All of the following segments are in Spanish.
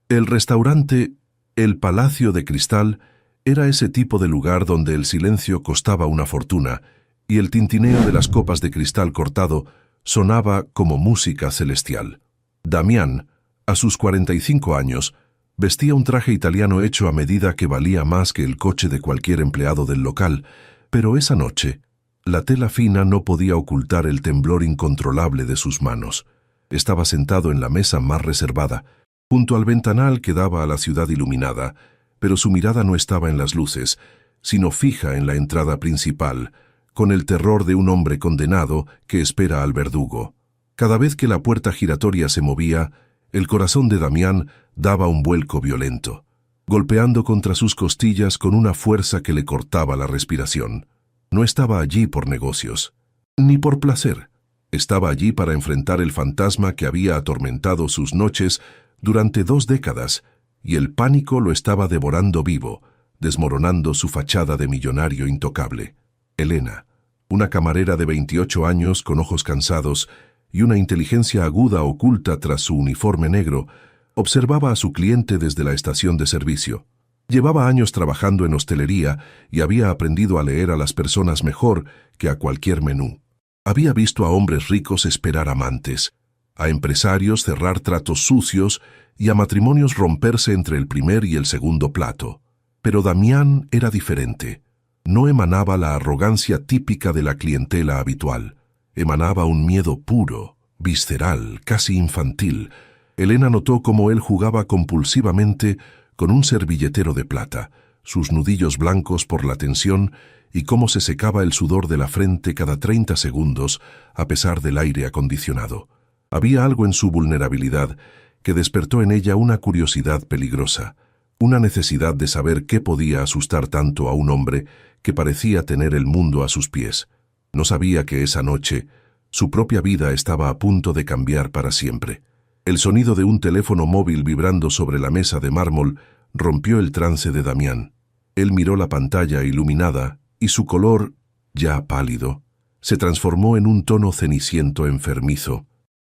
El restaurante El Palacio de Cristal era ese tipo de lugar donde el silencio costaba una fortuna y el tintineo de las copas de cristal cortado sonaba como música celestial. Damián, a sus 45 años, vestía un traje italiano hecho a medida que valía más que el coche de cualquier empleado del local, pero esa noche, la tela fina no podía ocultar el temblor incontrolable de sus manos. Estaba sentado en la mesa más reservada, junto al ventanal que daba a la ciudad iluminada, pero su mirada no estaba en las luces, sino fija en la entrada principal, con el terror de un hombre condenado que espera al verdugo. Cada vez que la puerta giratoria se movía, el corazón de Damián daba un vuelco violento, golpeando contra sus costillas con una fuerza que le cortaba la respiración. No estaba allí por negocios, ni por placer. Estaba allí para enfrentar el fantasma que había atormentado sus noches durante 2 décadas, y el pánico lo estaba devorando vivo, desmoronando su fachada de millonario intocable. Elena, una camarera de 28 años con ojos cansados y una inteligencia aguda oculta tras su uniforme negro, observaba a su cliente desde la estación de servicio. Llevaba años trabajando en hostelería y había aprendido a leer a las personas mejor que a cualquier menú. Había visto a hombres ricos esperar amantes, a empresarios cerrar tratos sucios y a matrimonios romperse entre el primer y el segundo plato. Pero Damián era diferente. No emanaba la arrogancia típica de la clientela habitual. Emanaba un miedo puro, visceral, casi infantil. Elena notó cómo él jugaba compulsivamente con un servilletero de plata, sus nudillos blancos por la tensión y cómo se secaba el sudor de la frente cada 30 segundos a pesar del aire acondicionado. Había algo en su vulnerabilidad que despertó en ella una curiosidad peligrosa, una necesidad de saber qué podía asustar tanto a un hombre que parecía tener el mundo a sus pies. No sabía que esa noche su propia vida estaba a punto de cambiar para siempre. El sonido de un teléfono móvil vibrando sobre la mesa de mármol rompió el trance de Damián. Él miró la pantalla iluminada y su color, ya pálido, se transformó en un tono ceniciento enfermizo.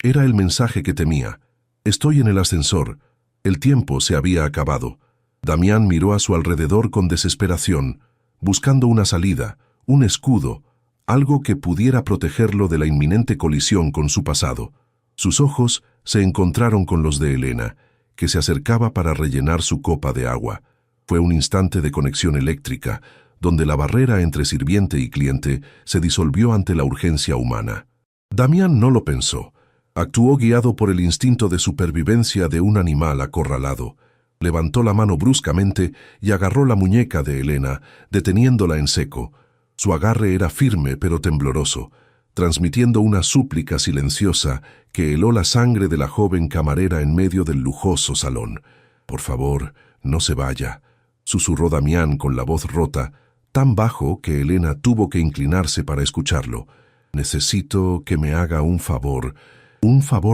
Era el mensaje que temía. Estoy en el ascensor. El tiempo se había acabado. Damián miró a su alrededor con desesperación, buscando una salida, un escudo, algo que pudiera protegerlo de la inminente colisión con su pasado. Sus ojos se encontraron con los de Elena, que se acercaba para rellenar su copa de agua. Fue un instante de conexión eléctrica, donde la barrera entre sirviente y cliente se disolvió ante la urgencia humana. Damián no lo pensó. Actuó guiado por el instinto de supervivencia de un animal acorralado. Levantó la mano bruscamente y agarró la muñeca de Elena, deteniéndola en seco. Su agarre era firme pero tembloroso, transmitiendo una súplica silenciosa que heló la sangre de la joven camarera en medio del lujoso salón. «Por favor, no se vaya», susurró Damián con la voz rota, tan bajo que Elena tuvo que inclinarse para escucharlo. «Necesito que me haga un favor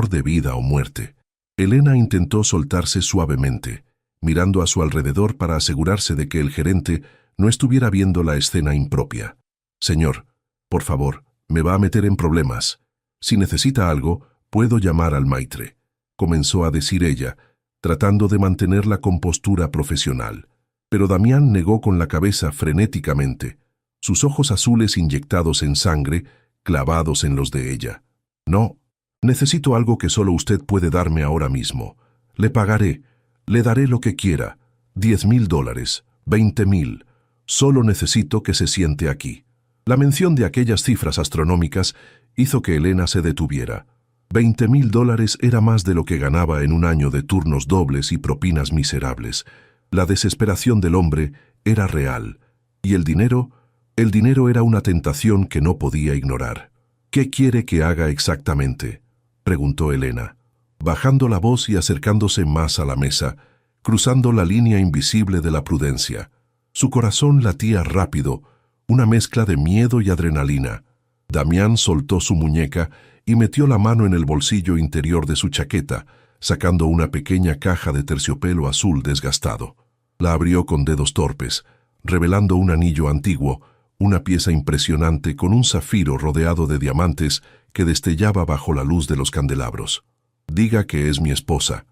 de vida o muerte». Elena intentó soltarse suavemente, mirando a su alrededor para asegurarse de que el gerente no estuviera viendo la escena impropia. «Señor, por favor, me va a meter en problemas. Si necesita algo, puedo llamar al maitre», comenzó a decir ella, tratando de mantener la compostura profesional. Pero Damián negó con la cabeza frenéticamente, sus ojos azules inyectados en sangre, clavados en los de ella. «No, necesito algo que solo usted puede darme ahora mismo. Le pagaré, le daré lo que quiera, $10,000, 20,000. Solo necesito que se siente aquí». La mención de aquellas cifras astronómicas hizo que Elena se detuviera. $20,000 era más de lo que ganaba en un año de turnos dobles y propinas miserables. La desesperación del hombre era real, y el dinero era una tentación que no podía ignorar. «¿Qué quiere que haga exactamente?», preguntó Elena, bajando la voz y acercándose más a la mesa, cruzando la línea invisible de la prudencia. Su corazón latía rápido, una mezcla de miedo y adrenalina. Damián soltó su muñeca y metió la mano en el bolsillo interior de su chaqueta, sacando una pequeña caja de terciopelo azul desgastado. La abrió con dedos torpes, revelando un anillo antiguo, una pieza impresionante con un zafiro rodeado de diamantes que destellaba bajo la luz de los candelabros. «Diga que es mi esposa».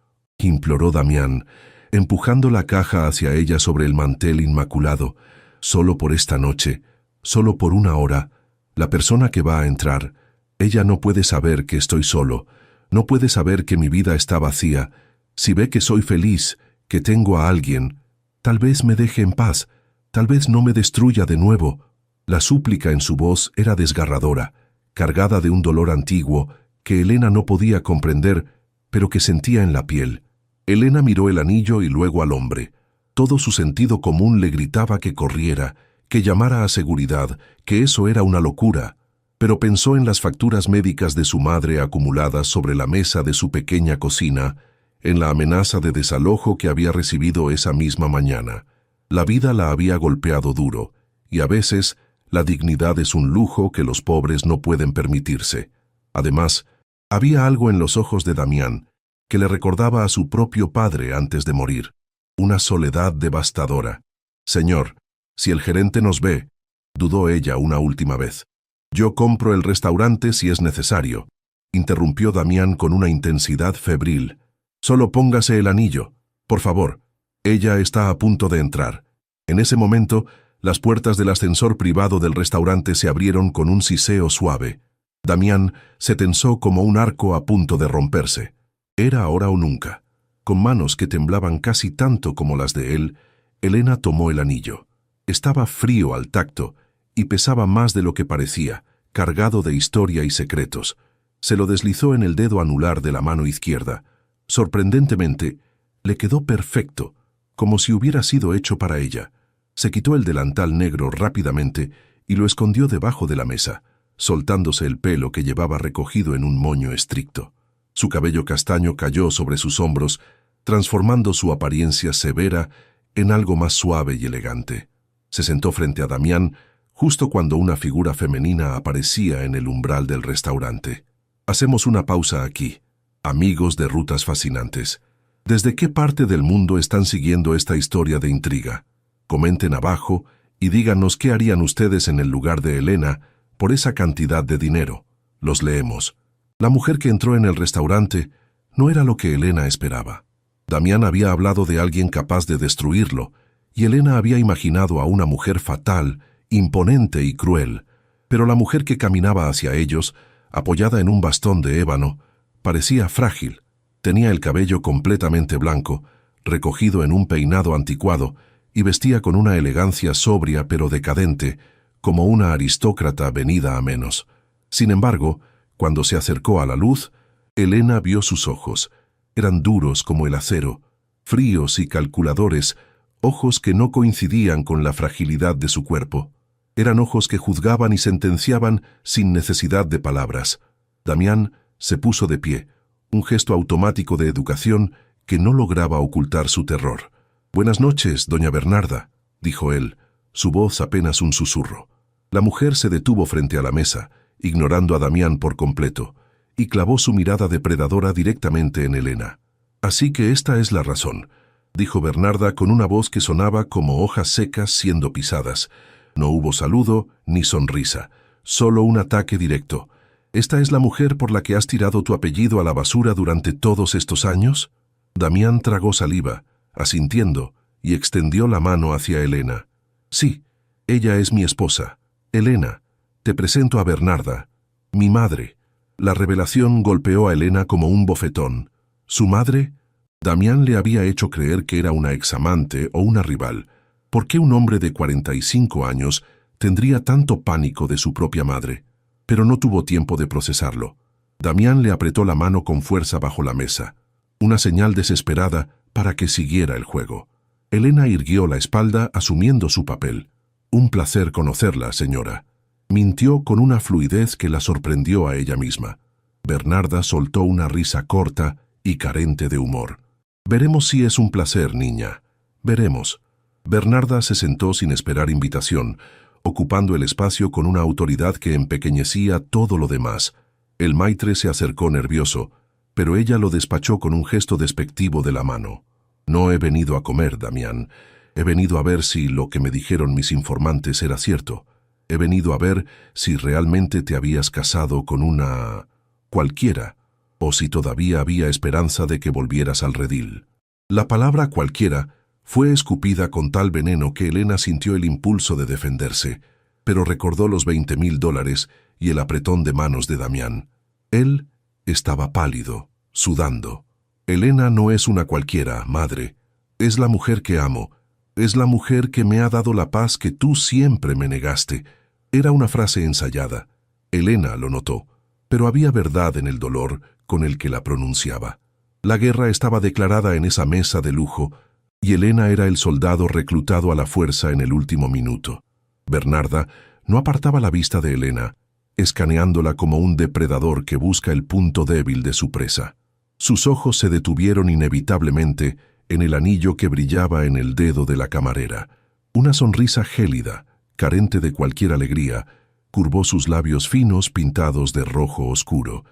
imploró Damián, empujando la caja hacia ella sobre el mantel inmaculado. Solo por esta noche, solo por una hora, la persona que va a entrar, ella no puede saber que estoy solo, no puede saber que mi vida está vacía. Si ve que soy feliz, que tengo a alguien, tal vez me deje en paz, tal vez no me destruya de nuevo. La súplica en su voz era desgarradora, cargada de un dolor antiguo que Elena no podía comprender, pero que sentía en la piel. Elena miró el anillo y luego al hombre. Todo su sentido común le gritaba que corriera, que llamara a seguridad, que eso era una locura. Pero pensó en las facturas médicas de su madre acumuladas sobre la mesa de su pequeña cocina, en la amenaza de desalojo que había recibido esa misma mañana. La vida la había golpeado duro, y a veces la dignidad es un lujo que los pobres no pueden permitirse. Además, había algo en los ojos de Damián que le recordaba a su propio padre antes de morir. Una soledad devastadora. «Señor, si el gerente nos ve», dudó ella una última vez. «Yo compro el restaurante si es necesario», interrumpió Damián con una intensidad febril. «Solo póngase el anillo, por favor. Ella está a punto de entrar». En ese momento, las puertas del ascensor privado del restaurante se abrieron con un siseo suave. Damián se tensó como un arco a punto de romperse. Era ahora o nunca. Con manos que temblaban casi tanto como las de él, Elena tomó el anillo. Estaba frío al tacto y pesaba más de lo que parecía, cargado de historia y secretos. Se lo deslizó en el dedo anular de la mano izquierda. Sorprendentemente, le quedó perfecto, como si hubiera sido hecho para ella. Se quitó el delantal negro rápidamente y lo escondió debajo de la mesa, soltándose el pelo que llevaba recogido en un moño estricto. Su cabello castaño cayó sobre sus hombros, transformando su apariencia severa en algo más suave y elegante. Se sentó frente a Damián justo cuando una figura femenina aparecía en el umbral del restaurante. «Hacemos una pausa aquí, amigos de Rutas Fascinantes. ¿Desde qué parte del mundo están siguiendo esta historia de intriga? Comenten abajo y díganos qué harían ustedes en el lugar de Elena por esa cantidad de dinero. Los leemos». La mujer que entró en el restaurante no era lo que Elena esperaba. Damián había hablado de alguien capaz de destruirlo, y Elena había imaginado a una mujer fatal, imponente y cruel. Pero la mujer que caminaba hacia ellos, apoyada en un bastón de ébano, parecía frágil. Tenía el cabello completamente blanco, recogido en un peinado anticuado, y vestía con una elegancia sobria pero decadente, como una aristócrata venida a menos. Sin embargo, cuando se acercó a la luz, Elena vio sus ojos. Eran duros como el acero, fríos y calculadores, ojos que no coincidían con la fragilidad de su cuerpo. Eran ojos que juzgaban y sentenciaban sin necesidad de palabras. Damián se puso de pie, un gesto automático de educación que no lograba ocultar su terror. «Buenas noches, doña Bernarda», dijo él, su voz apenas un susurro. La mujer se detuvo frente a la mesa, ignorando a Damián por completo, y clavó su mirada depredadora directamente en Elena. «Así que esta es la razón», dijo Bernarda con una voz que sonaba como hojas secas siendo pisadas. No hubo saludo ni sonrisa, solo un ataque directo. «¿Esta es la mujer por la que has tirado tu apellido a la basura durante todos estos años?» Damián tragó saliva, asintiendo, y extendió la mano hacia Elena. «Sí, ella es mi esposa. Elena, te presento a Bernarda, mi madre». La revelación golpeó a Elena como un bofetón. ¿Su madre? Damián le había hecho creer que era una examante o una rival. ¿Por qué un hombre de 45 años tendría tanto pánico de su propia madre? Pero no tuvo tiempo de procesarlo. Damián le apretó la mano con fuerza bajo la mesa, una señal desesperada para que siguiera el juego. Elena irguió la espalda asumiendo su papel. «Un placer conocerla, señora». Mintió con una fluidez que la sorprendió a ella misma. Bernarda soltó una risa corta y carente de humor. «Veremos si es un placer, niña. Veremos». Bernarda se sentó sin esperar invitación, ocupando el espacio con una autoridad que empequeñecía todo lo demás. El maitre se acercó nervioso, pero ella lo despachó con un gesto despectivo de la mano. «No he venido a comer, Damián. He venido a ver si lo que me dijeron mis informantes era cierto. He venido a ver si realmente te habías casado con una... cualquiera». o si todavía había esperanza de que volvieras al redil. La palabra cualquiera fue escupida con tal veneno que Elena sintió el impulso de defenderse, pero recordó los $20,000 y el apretón de manos de Damián. Él estaba pálido, sudando. Elena no es una cualquiera, madre. Es la mujer que amo. Es la mujer que me ha dado la paz que tú siempre me negaste. Era una frase ensayada. Elena lo notó, pero había verdad en el dolor con el que la pronunciaba. La guerra estaba declarada en esa mesa de lujo, y Elena era el soldado reclutado a la fuerza en el último minuto. Bernarda no apartaba la vista de Elena, escaneándola como un depredador que busca el punto débil de su presa. Sus ojos se detuvieron inevitablemente en el anillo que brillaba en el dedo de la camarera. Una sonrisa gélida, carente de cualquier alegría, curvó sus labios finos pintados de rojo oscuro.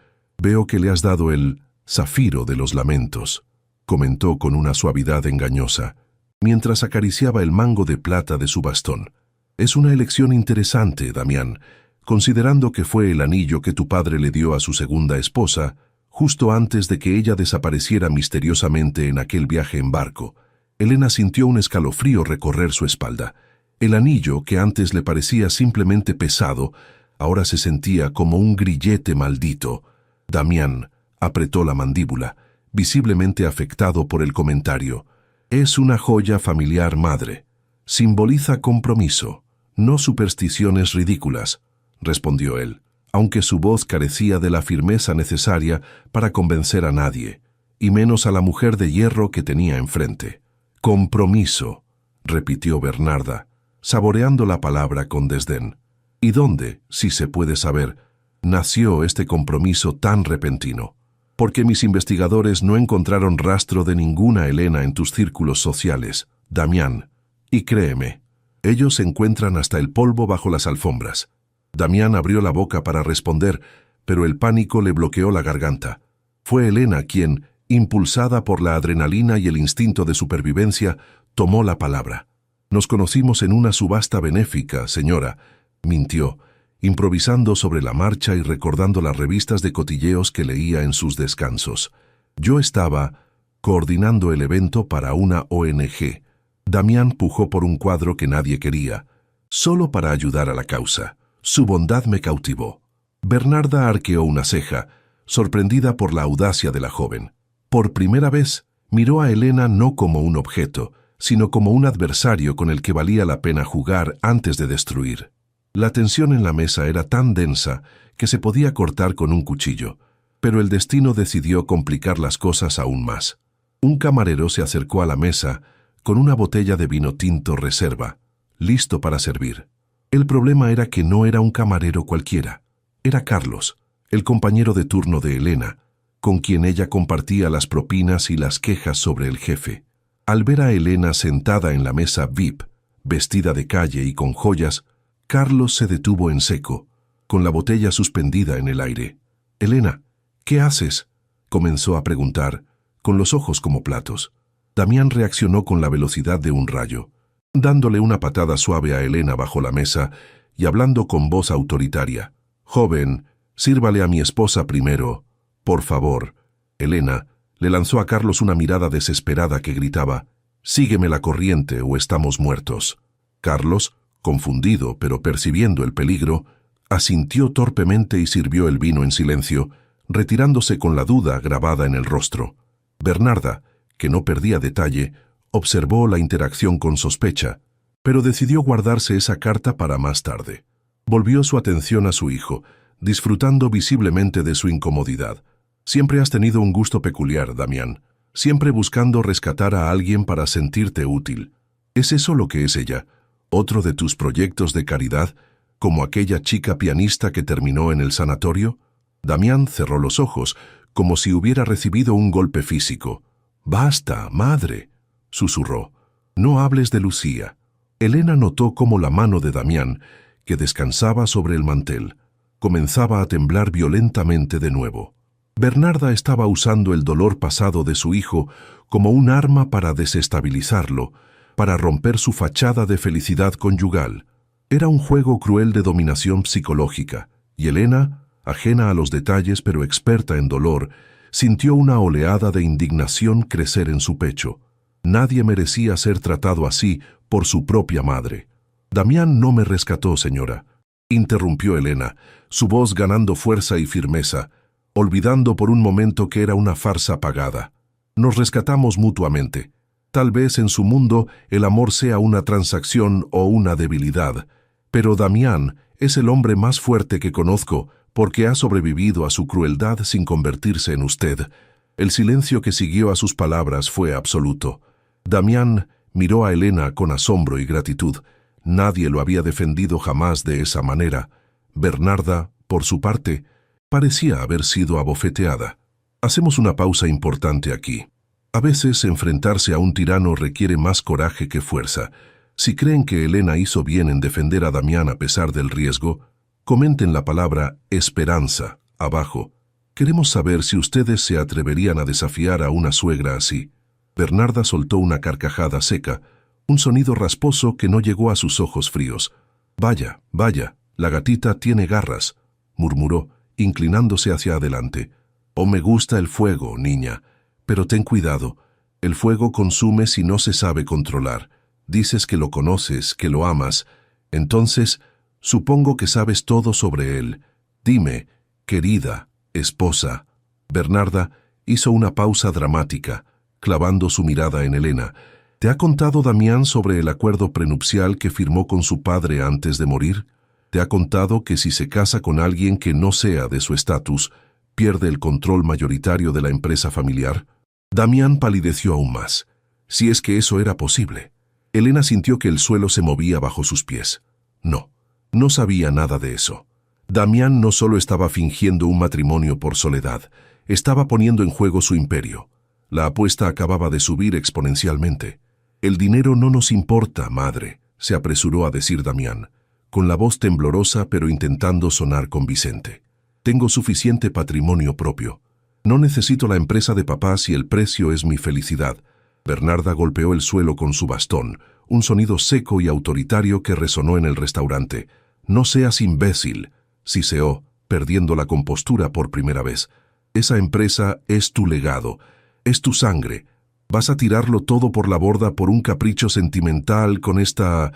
«Veo que le has dado el zafiro de los lamentos», comentó con una suavidad engañosa, mientras acariciaba el mango de plata de su bastón. «Es una elección interesante, Damián, considerando que fue el anillo que tu padre le dio a su segunda esposa, justo antes de que ella desapareciera misteriosamente en aquel viaje en barco». Elena sintió un escalofrío recorrer su espalda. El anillo, que antes le parecía simplemente pesado, ahora se sentía como un grillete maldito. Damián apretó la mandíbula, visiblemente afectado por el comentario. «Es una joya familiar, madre. Simboliza compromiso, no supersticiones ridículas», respondió él, aunque su voz carecía de la firmeza necesaria para convencer a nadie, y menos a la mujer de hierro que tenía enfrente. «Compromiso», repitió Bernarda, saboreando la palabra con desdén. «¿Y dónde, si se puede saber, nació este compromiso tan repentino?» «Porque mis investigadores no encontraron rastro de ninguna Elena en tus círculos sociales, Damián. Y créeme, ellos encuentran hasta el polvo bajo las alfombras». Damián abrió la boca para responder, pero el pánico le bloqueó la garganta. Fue Elena quien, impulsada por la adrenalina y el instinto de supervivencia, tomó la palabra. «Nos conocimos en una subasta benéfica, señora», mintió, improvisando sobre la marcha y recordando las revistas de cotilleos que leía en sus descansos. «Yo estaba coordinando el evento para una ONG. Damián pujó por un cuadro que nadie quería, solo para ayudar a la causa. Su bondad me cautivó». Bernarda arqueó una ceja, sorprendida por la audacia de la joven. Por primera vez, miró a Elena no como un objeto, sino como un adversario con el que valía la pena jugar antes de destruir. La tensión en la mesa era tan densa que se podía cortar con un cuchillo, pero el destino decidió complicar las cosas aún más. Un camarero se acercó a la mesa con una botella de vino tinto reserva, listo para servir. El problema era que no era un camarero cualquiera. Era Carlos, el compañero de turno de Elena, con quien ella compartía las propinas y las quejas sobre el jefe. Al ver a Elena sentada en la mesa VIP, vestida de calle y con joyas, Carlos se detuvo en seco, con la botella suspendida en el aire. «Elena, ¿qué haces?», comenzó a preguntar, con los ojos como platos. Damián reaccionó con la velocidad de un rayo, dándole una patada suave a Elena bajo la mesa y hablando con voz autoritaria. «Joven, sírvale a mi esposa primero, por favor». Elena le lanzó a Carlos una mirada desesperada que gritaba: «Sígueme la corriente o estamos muertos». Carlos, confundido pero percibiendo el peligro, asintió torpemente y sirvió el vino en silencio, retirándose con la duda grabada en el rostro. Bernarda, que no perdía detalle, observó la interacción con sospecha, pero decidió guardarse esa carta para más tarde. Volvió su atención a su hijo, disfrutando visiblemente de su incomodidad. «Siempre has tenido un gusto peculiar, Damián, siempre buscando rescatar a alguien para sentirte útil. ¿Es eso lo que es ella? ¿Otro de tus proyectos de caridad, como aquella chica pianista que terminó en el sanatorio?» Damián cerró los ojos, como si hubiera recibido un golpe físico. «Basta, madre», susurró. «No hables de Lucía». Elena notó cómo la mano de Damián, que descansaba sobre el mantel, comenzaba a temblar violentamente de nuevo. Bernarda estaba usando el dolor pasado de su hijo como un arma para desestabilizarlo, para romper su fachada de felicidad conyugal. Era un juego cruel de dominación psicológica, y Elena, ajena a los detalles pero experta en dolor, Sintió una oleada de indignación crecer en su pecho. Nadie merecía ser tratado así por su propia madre. «Damián no me rescató, señora», interrumpió Elena, su voz ganando fuerza y firmeza, olvidando por un momento que era una farsa pagada. «Nos rescatamos mutuamente. Tal vez en su mundo el amor sea una transacción o una debilidad, pero Damián es el hombre más fuerte que conozco porque ha sobrevivido a su crueldad sin convertirse en usted». El silencio que siguió a sus palabras fue absoluto. Damián miró a Elena con asombro y gratitud. Nadie lo había defendido jamás de esa manera. Bernarda, por su parte, parecía haber sido abofeteada. Hacemos una pausa importante aquí. A veces enfrentarse a un tirano requiere más coraje que fuerza. Si creen que Elena hizo bien en defender a Damián a pesar del riesgo, comenten la palabra esperanza abajo. Queremos saber si ustedes se atreverían a desafiar a una suegra así. Bernarda soltó una carcajada seca, un sonido rasposo que no llegó a sus ojos fríos. «Vaya, vaya, la gatita tiene garras», murmuró, inclinándose hacia adelante. «Oh, me gusta el fuego, niña. Pero ten cuidado, el fuego consume si no se sabe controlar. Dices que lo conoces, que lo amas. Entonces, supongo que sabes todo sobre él. Dime, querida esposa». Bernarda hizo una pausa dramática, clavando su mirada en Elena. «¿Te ha contado Damián sobre el acuerdo prenupcial que firmó con su padre antes de morir? ¿Te ha contado que si se casa con alguien que no sea de su estatus, pierde el control mayoritario de la empresa familiar?» Damián palideció aún más. Si es que eso era posible. Elena sintió que el suelo se movía bajo sus pies. No, no sabía nada de eso. Damián no solo estaba fingiendo un matrimonio por soledad, estaba poniendo en juego su imperio. La apuesta acababa de subir exponencialmente. «El dinero no nos importa, madre», se apresuró a decir Damián, con la voz temblorosa pero intentando sonar convincente. «Tengo suficiente patrimonio propio. No necesito la empresa de papá si el precio es mi felicidad». Bernarda golpeó el suelo con su bastón, un sonido seco y autoritario que resonó en el restaurante. «No seas imbécil», siseó, perdiendo la compostura por primera vez. «Esa empresa es tu legado, es tu sangre. ¿Vas a tirarlo todo por la borda por un capricho sentimental con esta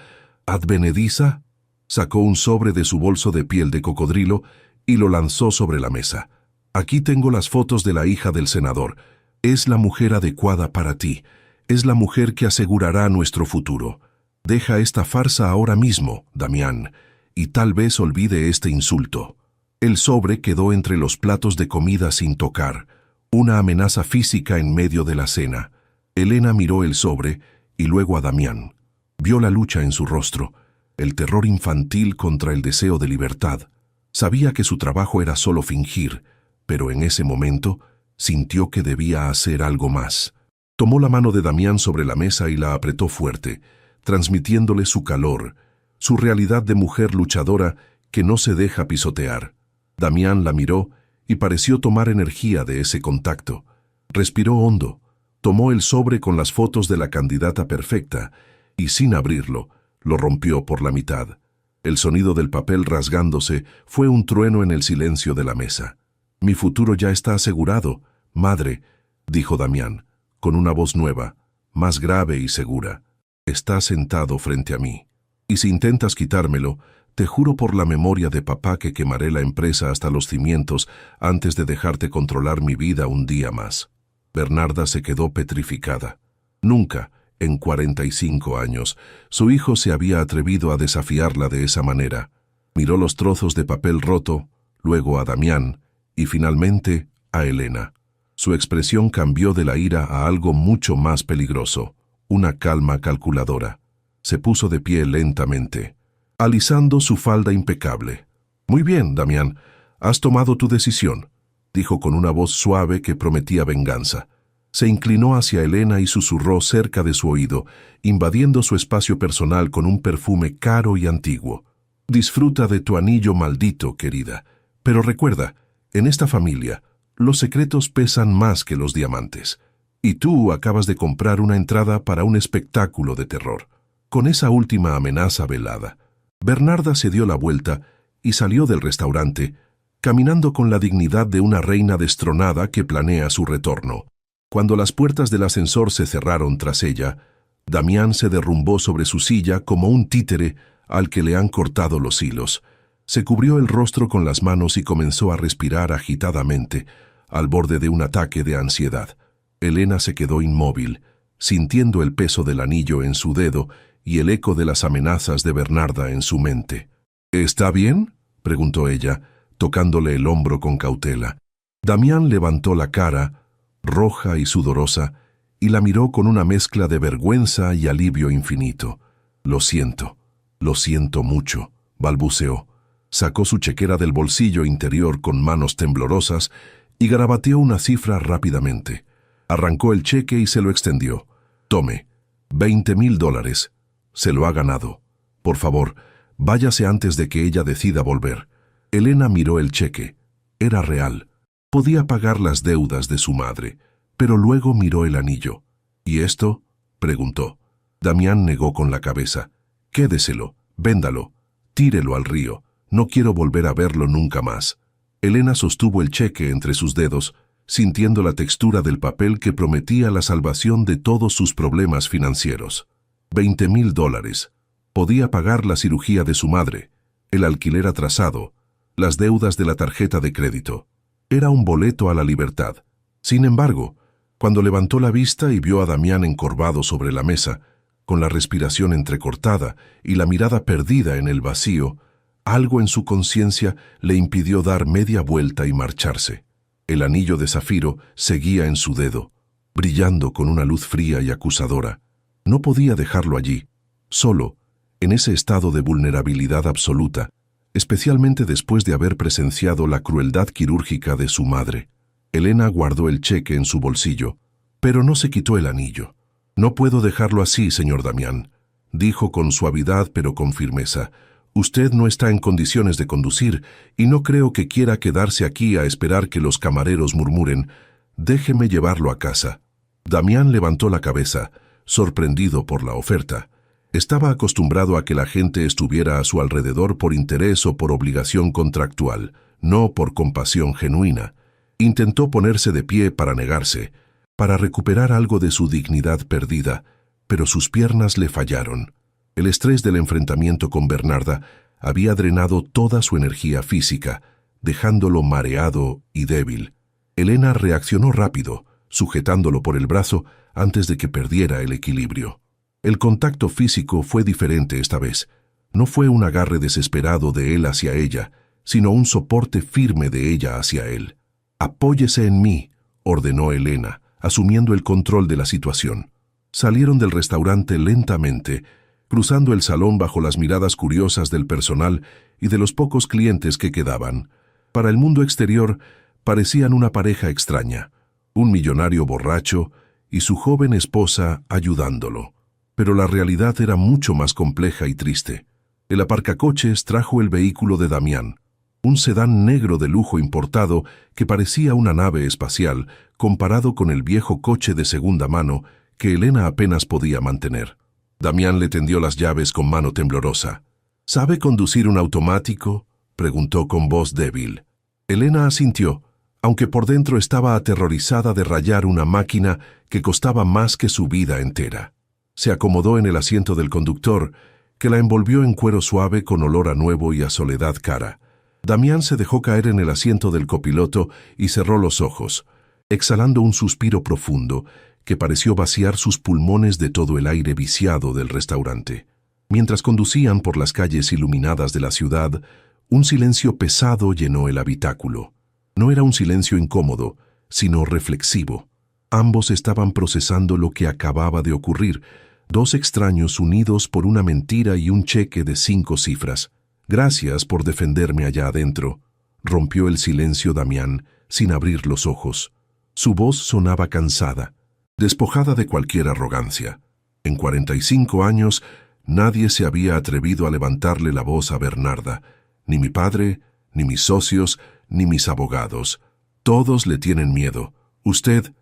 advenediza?» Sacó un sobre de su bolso de piel de cocodrilo y lo lanzó sobre la mesa. «Aquí tengo las fotos de la hija del senador. Es la mujer adecuada para ti. Es la mujer que asegurará nuestro futuro. Deja esta farsa ahora mismo, Damián, y tal vez olvide este insulto». El sobre quedó entre los platos de comida sin tocar, una amenaza física en medio de la cena. Elena miró el sobre y luego a Damián. Vio la lucha en su rostro, el terror infantil contra el deseo de libertad. Sabía que su trabajo era solo fingir, pero en ese momento sintió que debía hacer algo más. Tomó la mano de Damián sobre la mesa y la apretó fuerte, transmitiéndole su calor, su realidad de mujer luchadora que no se deja pisotear. Damián la miró y pareció tomar energía de ese contacto. Respiró hondo, tomó el sobre con las fotos de la candidata perfecta y, sin abrirlo, lo rompió por la mitad. El sonido del papel rasgándose fue un trueno en el silencio de la mesa. «Mi futuro ya está asegurado, madre», dijo Damián, con una voz nueva, más grave y segura. «Está sentado frente a mí. Y si intentas quitármelo, te juro por la memoria de papá que quemaré la empresa hasta los cimientos antes de dejarte controlar mi vida un día más». Bernarda se quedó petrificada. Nunca, en 45 años, su hijo se había atrevido a desafiarla de esa manera. Miró los trozos de papel roto, luego a Damián y finalmente a Elena. Su expresión cambió de la ira a algo mucho más peligroso, una calma calculadora. Se puso de pie lentamente, alisando su falda impecable. «Muy bien, Damián, has tomado tu decisión», dijo con una voz suave que prometía venganza. Se inclinó hacia Elena y susurró cerca de su oído, invadiendo su espacio personal con un perfume caro y antiguo. «Disfruta de tu anillo maldito, querida. Pero recuerda, en esta familia, los secretos pesan más que los diamantes. Y tú acabas de comprar una entrada para un espectáculo de terror». Con esa última amenaza velada, Bernarda se dio la vuelta y salió del restaurante, caminando con la dignidad de una reina destronada que planea su retorno. Cuando las puertas del ascensor se cerraron tras ella, Damián se derrumbó sobre su silla como un títere al que le han cortado los hilos. Se cubrió el rostro con las manos y comenzó a respirar agitadamente, al borde de un ataque de ansiedad. Elena se quedó inmóvil, sintiendo el peso del anillo en su dedo y el eco de las amenazas de Bernarda en su mente. ¿Está bien?, preguntó ella, tocándole el hombro con cautela. Damián levantó la cara, roja y sudorosa, y la miró con una mezcla de vergüenza y alivio infinito. Lo siento mucho», balbuceó. Sacó su chequera del bolsillo interior con manos temblorosas y garabateó una cifra rápidamente. Arrancó el cheque y se lo extendió. «Tome, $20,000. Se lo ha ganado. Por favor, váyase antes de que ella decida volver». Elena miró el cheque. Era real. Podía pagar las deudas de su madre, pero luego miró el anillo. «¿Y esto?», preguntó. Damián negó con la cabeza. «Quédeselo, véndalo, tírelo al río. No quiero volver a verlo nunca más». Elena sostuvo el cheque entre sus dedos, sintiendo la textura del papel que prometía la salvación de todos sus problemas financieros. $20,000. Podía pagar la cirugía de su madre, el alquiler atrasado, las deudas de la tarjeta de crédito. Era un boleto a la libertad. Sin embargo, cuando levantó la vista y vio a Damián encorvado sobre la mesa, con la respiración entrecortada y la mirada perdida en el vacío, algo en su conciencia le impidió dar media vuelta y marcharse. El anillo de zafiro seguía en su dedo, brillando con una luz fría y acusadora. No podía dejarlo allí, solo, en ese estado de vulnerabilidad absoluta, especialmente después de haber presenciado la crueldad quirúrgica de su madre. Elena guardó el cheque en su bolsillo, pero no se quitó el anillo. «No puedo dejarlo así, señor Damián», dijo con suavidad pero con firmeza. «Usted no está en condiciones de conducir y no creo que quiera quedarse aquí a esperar que los camareros murmuren. Déjeme llevarlo a casa». Damián levantó la cabeza, sorprendido por la oferta. Estaba acostumbrado a que la gente estuviera a su alrededor por interés o por obligación contractual, no por compasión genuina. Intentó ponerse de pie para negarse, para recuperar algo de su dignidad perdida, pero sus piernas le fallaron. El estrés del enfrentamiento con Bernarda había drenado toda su energía física, dejándolo mareado y débil. Elena reaccionó rápido, sujetándolo por el brazo antes de que perdiera el equilibrio. El contacto físico fue diferente esta vez. No fue un agarre desesperado de él hacia ella, sino un soporte firme de ella hacia él. «Apóyese en mí», ordenó Elena, asumiendo el control de la situación. Salieron del restaurante lentamente, cruzando el salón bajo las miradas curiosas del personal y de los pocos clientes que quedaban. Para el mundo exterior, parecían una pareja extraña, un millonario borracho y su joven esposa ayudándolo. Pero la realidad era mucho más compleja y triste. El aparcacoches trajo el vehículo de Damián, un sedán negro de lujo importado que parecía una nave espacial comparado con el viejo coche de segunda mano que Elena apenas podía mantener. Damián le tendió las llaves con mano temblorosa. «¿Sabe conducir un automático?», preguntó con voz débil. Elena asintió, aunque por dentro estaba aterrorizada de rayar una máquina que costaba más que su vida entera. Se acomodó en el asiento del conductor, que la envolvió en cuero suave con olor a nuevo y a soledad cara. Damián se dejó caer en el asiento del copiloto y cerró los ojos, exhalando un suspiro profundo que pareció vaciar sus pulmones de todo el aire viciado del restaurante. Mientras conducían por las calles iluminadas de la ciudad, un silencio pesado llenó el habitáculo. No era un silencio incómodo, sino reflexivo. Ambos estaban procesando lo que acababa de ocurrir, dos extraños unidos por una mentira y un cheque de 5 cifras. «Gracias por defenderme allá adentro», rompió el silencio Damián, sin abrir los ojos. Su voz sonaba cansada, despojada de cualquier arrogancia. En 45 años, nadie se había atrevido a levantarle la voz a Bernarda, ni mi padre, ni mis socios, ni mis abogados. Todos le tienen miedo. Usted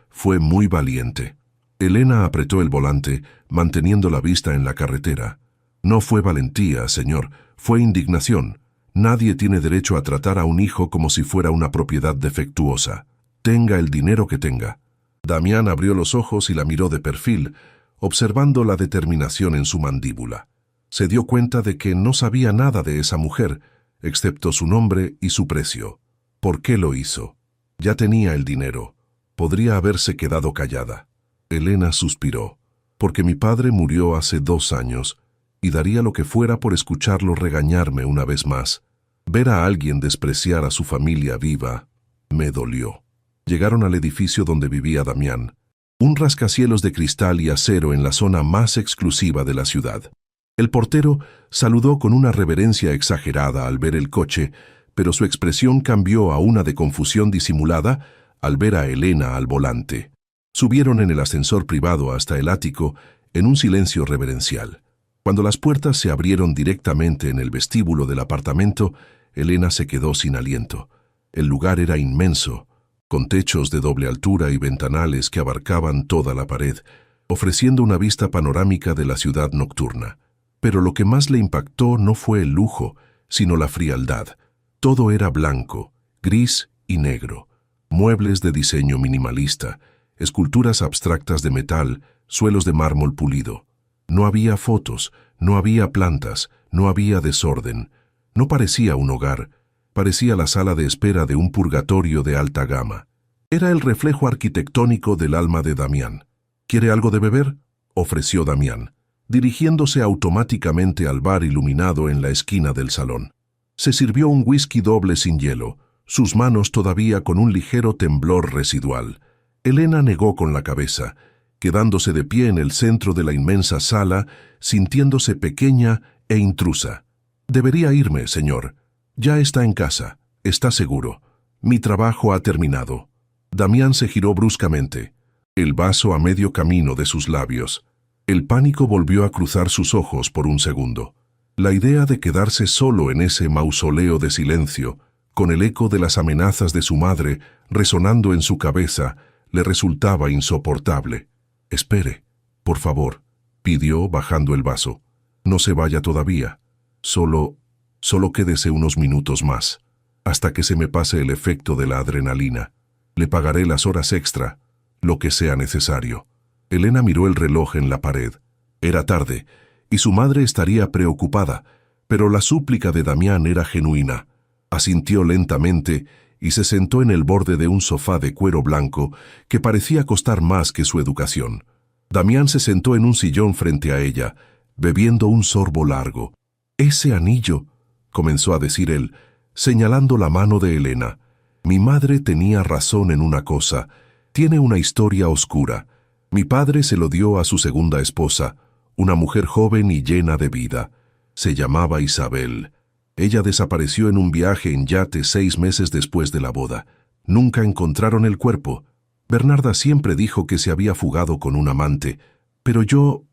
fue muy valiente». Elena apretó el volante, manteniendo la vista en la carretera. «No fue valentía, señor, fue indignación. Nadie tiene derecho a tratar a un hijo como si fuera una propiedad defectuosa. Tenga el dinero que tenga. Damián abrió los ojos y la miró de perfil, observando la determinación en su mandíbula. Se dio cuenta de que no sabía nada de esa mujer, excepto su nombre y su precio. ¿Por qué lo hizo? Ya tenía el dinero. Podría haberse quedado callada. Elena suspiró. Porque mi padre murió hace 2 años, y daría lo que fuera por escucharlo regañarme una vez más. Ver a alguien despreciar a su familia viva me dolió. Llegaron al edificio donde vivía Damián, un rascacielos de cristal y acero en la zona más exclusiva de la ciudad. El portero saludó con una reverencia exagerada al ver el coche, pero su expresión cambió a una de confusión disimulada al ver a Elena al volante. Subieron en el ascensor privado hasta el ático en un silencio reverencial. Cuando las puertas se abrieron directamente en el vestíbulo del apartamento, Elena se quedó sin aliento. El lugar era inmenso, con techos de doble altura y ventanales que abarcaban toda la pared, ofreciendo una vista panorámica de la ciudad nocturna. Pero lo que más le impactó no fue el lujo, sino la frialdad. Todo era blanco, gris y negro. Muebles de diseño minimalista, esculturas abstractas de metal, suelos de mármol pulido. No había fotos, no había plantas, no había desorden. No parecía un hogar, parecía la sala de espera de un purgatorio de alta gama. Era el reflejo arquitectónico del alma de Damián. ¿Quiere algo de beber?, ofreció Damián, dirigiéndose automáticamente al bar iluminado en la esquina del salón. Se sirvió un whisky doble sin hielo, sus manos todavía con un ligero temblor residual. Elena negó con la cabeza, quedándose de pie en el centro de la inmensa sala, sintiéndose pequeña e intrusa. Debería irme, señor. Ya está en casa, está seguro. Mi trabajo ha terminado. Damián se giró bruscamente, el vaso a medio camino de sus labios. El pánico volvió a cruzar sus ojos por un segundo. La idea de quedarse solo en ese mausoleo de silencio, con el eco de las amenazas de su madre resonando en su cabeza, le resultaba insoportable. «Espere, por favor», pidió bajando el vaso. «No se vaya todavía. Solo quédese unos minutos más, hasta que se me pase el efecto de la adrenalina. Le pagaré las horas extra, lo que sea necesario». Elena miró el reloj en la pared. Era tarde, y su madre estaría preocupada, pero la súplica de Damián era genuina. Asintió lentamente y se sentó en el borde de un sofá de cuero blanco que parecía costar más que su educación. Damián se sentó en un sillón frente a ella, bebiendo un sorbo largo. «Ese anillo», comenzó a decir él, señalando la mano de Elena. «Mi madre tenía razón en una cosa. Tiene una historia oscura. Mi padre se lo dio a su segunda esposa, una mujer joven y llena de vida. Se llamaba Isabel. Ella desapareció en un viaje en yate 6 meses después de la boda. Nunca encontraron el cuerpo. Bernarda siempre dijo que se había fugado con un amante, pero yo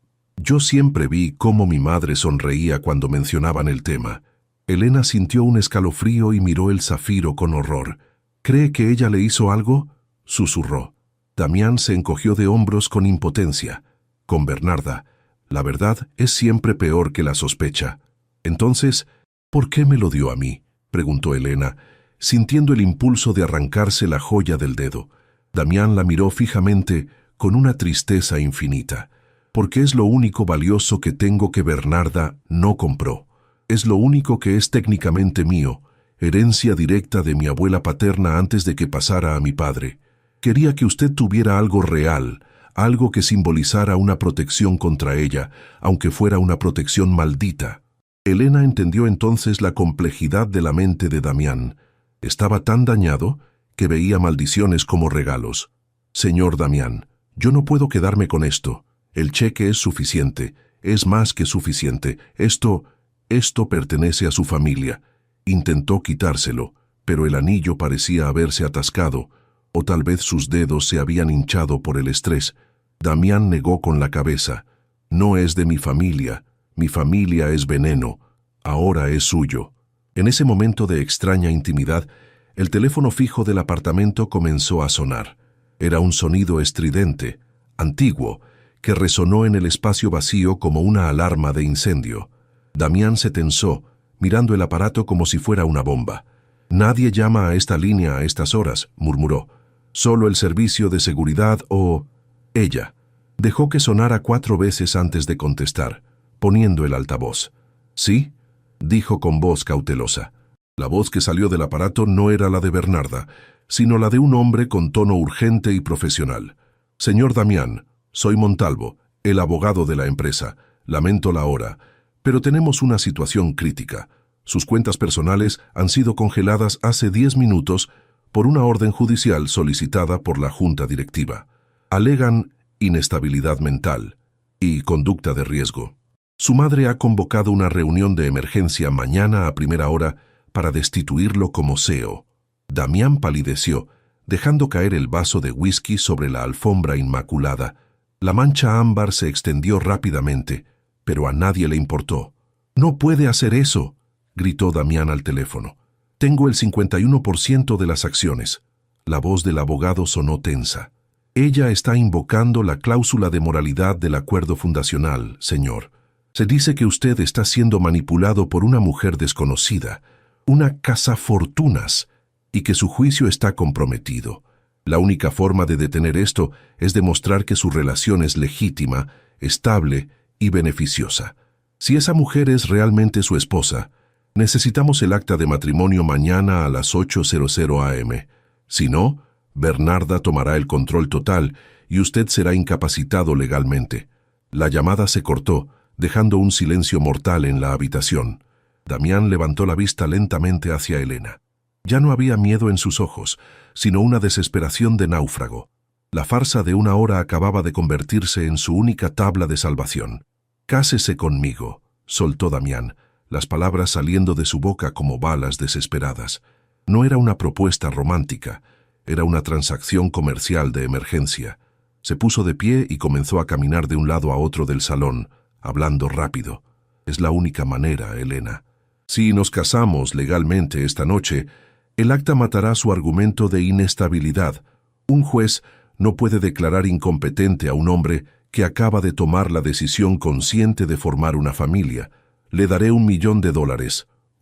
siempre vi cómo mi madre sonreía cuando mencionaban el tema». Elena sintió un escalofrío y miró el zafiro con horror. «¿Cree que ella le hizo algo?», susurró. Damián se encogió de hombros con impotencia. «Con Bernarda, la verdad es siempre peor que la sospecha». «Entonces, ¿por qué me lo dio a mí?», preguntó Elena, sintiendo el impulso de arrancarse la joya del dedo. Damián la miró fijamente con una tristeza infinita. «Porque es lo único valioso que tengo que Bernarda no compró. Es lo único que es técnicamente mío, herencia directa de mi abuela paterna antes de que pasara a mi padre. Quería que usted tuviera algo real, algo que simbolizara una protección contra ella, aunque fuera una protección maldita». Elena entendió entonces la complejidad de la mente de Damián. Estaba tan dañado que veía maldiciones como regalos. «Señor Damián, yo no puedo quedarme con esto. El cheque es suficiente, es más que suficiente. Esto pertenece a su familia». Intentó quitárselo, pero el anillo parecía haberse atascado, o tal vez sus dedos se habían hinchado por el estrés. Damián negó con la cabeza. «No es de mi familia es veneno, ahora es suyo». En ese momento de extraña intimidad, el teléfono fijo del apartamento comenzó a sonar. Era un sonido estridente, antiguo, que resonó en el espacio vacío como una alarma de incendio. Damián se tensó, mirando el aparato como si fuera una bomba. «Nadie llama a esta línea a estas horas», murmuró. «Solo el servicio de seguridad o...». Ella dejó que sonara 4 veces antes de contestar, poniendo el altavoz. «¿Sí?», dijo con voz cautelosa. La voz que salió del aparato no era la de Bernarda, sino la de un hombre con tono urgente y profesional. «Señor Damián, soy Montalvo, el abogado de la empresa. Lamento la hora, pero tenemos una situación crítica. Sus cuentas personales han sido congeladas hace 10 minutos por una orden judicial solicitada por la Junta Directiva. Alegan inestabilidad mental y conducta de riesgo. Su madre ha convocado una reunión de emergencia mañana a primera hora para destituirlo como CEO». Damián palideció, dejando caer el vaso de whisky sobre la alfombra inmaculada. La mancha ámbar se extendió rápidamente, pero a nadie le importó. «No puede hacer eso», gritó Damián al teléfono. «Tengo el 51% de las acciones». La voz del abogado sonó tensa. «Ella está invocando la cláusula de moralidad del acuerdo fundacional, señor. Se dice que usted está siendo manipulado por una mujer desconocida, una cazafortunas, y que su juicio está comprometido. La única forma de detener esto es demostrar que su relación es legítima, estable y beneficiosa. Si esa mujer es realmente su esposa, necesitamos el acta de matrimonio mañana a las 8:00 a.m. Si no, Bernarda tomará el control total y usted será incapacitado legalmente». La llamada se cortó, dejando un silencio mortal en la habitación. Damián levantó la vista lentamente hacia Elena. Ya no había miedo en sus ojos, sino una desesperación de náufrago. La farsa de una hora acababa de convertirse en su única tabla de salvación. «Cásese conmigo», soltó Damián, las palabras saliendo de su boca como balas desesperadas. No era una propuesta romántica, era una transacción comercial de emergencia. Se puso de pie y comenzó a caminar de un lado a otro del salón, hablando rápido. «Es la única manera, Elena. Si nos casamos legalmente esta noche, el acta matará su argumento de inestabilidad. Un juez no puede declarar incompetente a un hombre que acaba de tomar la decisión consciente de formar una familia. Le daré $1 millón,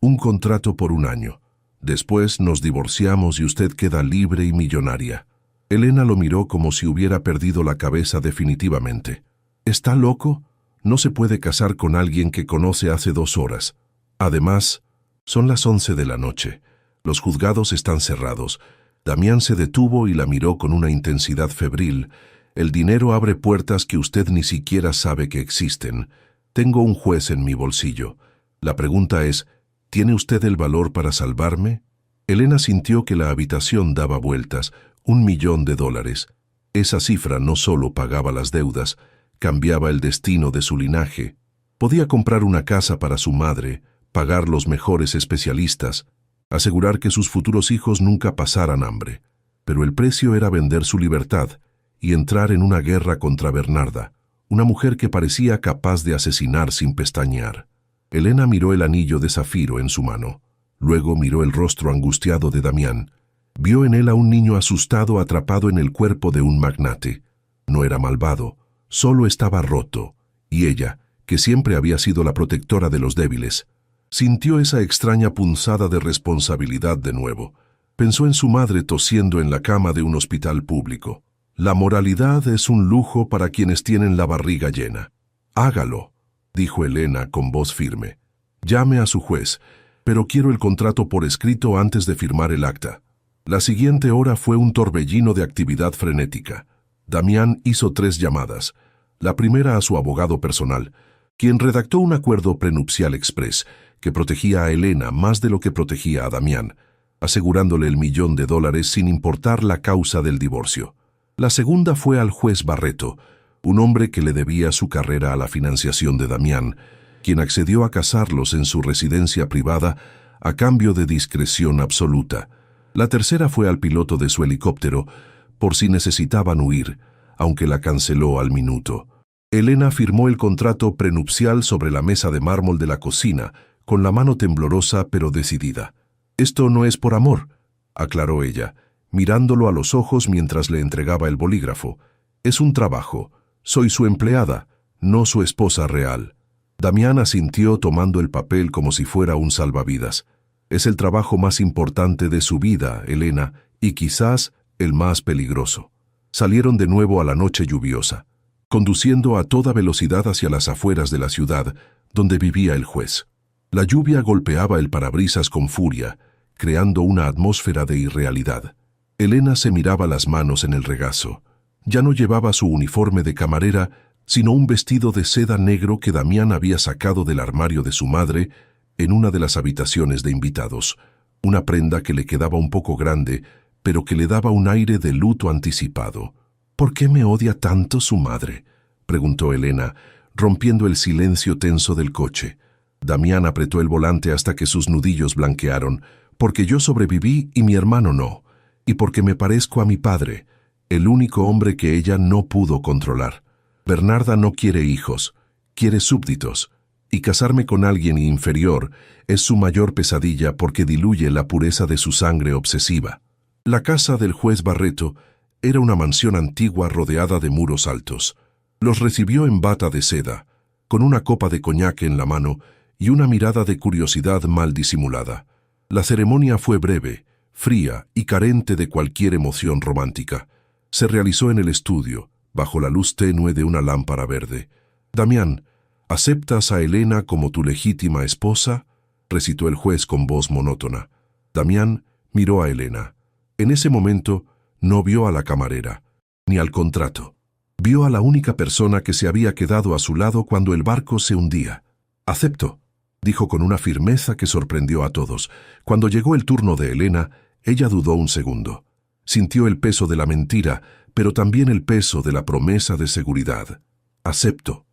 un contrato por 1 año. Después nos divorciamos y usted queda libre y millonaria». Elena lo miró como si hubiera perdido la cabeza definitivamente. «¿Está loco? No se puede casar con alguien que conoce hace 2 horas. Además, son las 11 de la noche. Los juzgados están cerrados». Damián se detuvo y la miró con una intensidad febril. «El dinero abre puertas que usted ni siquiera sabe que existen. Tengo un juez en mi bolsillo. La pregunta es, ¿tiene usted el valor para salvarme?» Elena sintió que la habitación daba vueltas. $1 millón. Esa cifra no solo pagaba las deudas, cambiaba el destino de su linaje. Podía comprar una casa para su madre, pagar los mejores especialistas, asegurar que sus futuros hijos nunca pasaran hambre. Pero el precio era vender su libertad y entrar en una guerra contra Bernarda, una mujer que parecía capaz de asesinar sin pestañear. Elena miró el anillo de zafiro en su mano. Luego miró el rostro angustiado de Damián. Vio en él a un niño asustado atrapado en el cuerpo de un magnate. No era malvado, solo estaba roto. Y ella, que siempre había sido la protectora de los débiles, sintió esa extraña punzada de responsabilidad de nuevo. Pensó en su madre tosiendo en la cama de un hospital público. «La moralidad es un lujo para quienes tienen la barriga llena». «Hágalo», dijo Elena con voz firme. «Llame a su juez, pero quiero el contrato por escrito antes de firmar el acta». La siguiente hora fue un torbellino de actividad frenética. Damián hizo 3 llamadas. La primera a su abogado personal, quien redactó un acuerdo prenupcial express que protegía a Elena más de lo que protegía a Damián, asegurándole el $1 millón sin importar la causa del divorcio. La segunda fue al juez Barreto, un hombre que le debía su carrera a la financiación de Damián, quien accedió a casarlos en su residencia privada a cambio de discreción absoluta. La tercera fue al piloto de su helicóptero, por si necesitaban huir, aunque la canceló al minuto. Elena firmó el contrato prenupcial sobre la mesa de mármol de la cocina, con la mano temblorosa pero decidida. «Esto no es por amor», aclaró ella, mirándolo a los ojos mientras le entregaba el bolígrafo. «Es un trabajo. Soy su empleada, no su esposa real». Damián asintió tomando el papel como si fuera un salvavidas. Es el trabajo más importante de su vida, Elena, y quizás el más peligroso. Salieron de nuevo a la noche lluviosa, conduciendo a toda velocidad hacia las afueras de la ciudad, donde vivía el juez. La lluvia golpeaba el parabrisas con furia, creando una atmósfera de irrealidad. Elena se miraba las manos en el regazo. Ya no llevaba su uniforme de camarera, sino un vestido de seda negro que Damián había sacado del armario de su madre en una de las habitaciones de invitados. Una prenda que le quedaba un poco grande, pero que le daba un aire de luto anticipado. «¿Por qué me odia tanto su madre?», preguntó Elena, rompiendo el silencio tenso del coche. Damián apretó el volante hasta que sus nudillos blanquearon. «Porque yo sobreviví y mi hermano no. Y porque me parezco a mi padre, el único hombre que ella no pudo controlar. Bernarda no quiere hijos, quiere súbditos. Y casarme con alguien inferior es su mayor pesadilla porque diluye la pureza de su sangre obsesiva». La casa del juez Barreto era una mansión antigua rodeada de muros altos. Los recibió en bata de seda, con una copa de coñac en la mano y una mirada de curiosidad mal disimulada. La ceremonia fue breve, fría y carente de cualquier emoción romántica. Se realizó en el estudio, bajo la luz tenue de una lámpara verde. «Damián, ¿aceptas a Elena como tu legítima esposa?», recitó el juez con voz monótona. Damián miró a Elena. En ese momento no vio a la camarera, ni al contrato. Vio a la única persona que se había quedado a su lado cuando el barco se hundía. «Acepto», dijo con una firmeza que sorprendió a todos. Cuando llegó el turno de Elena, ella dudó un segundo. Sintió el peso de la mentira, pero también el peso de la promesa de seguridad. «Acepto».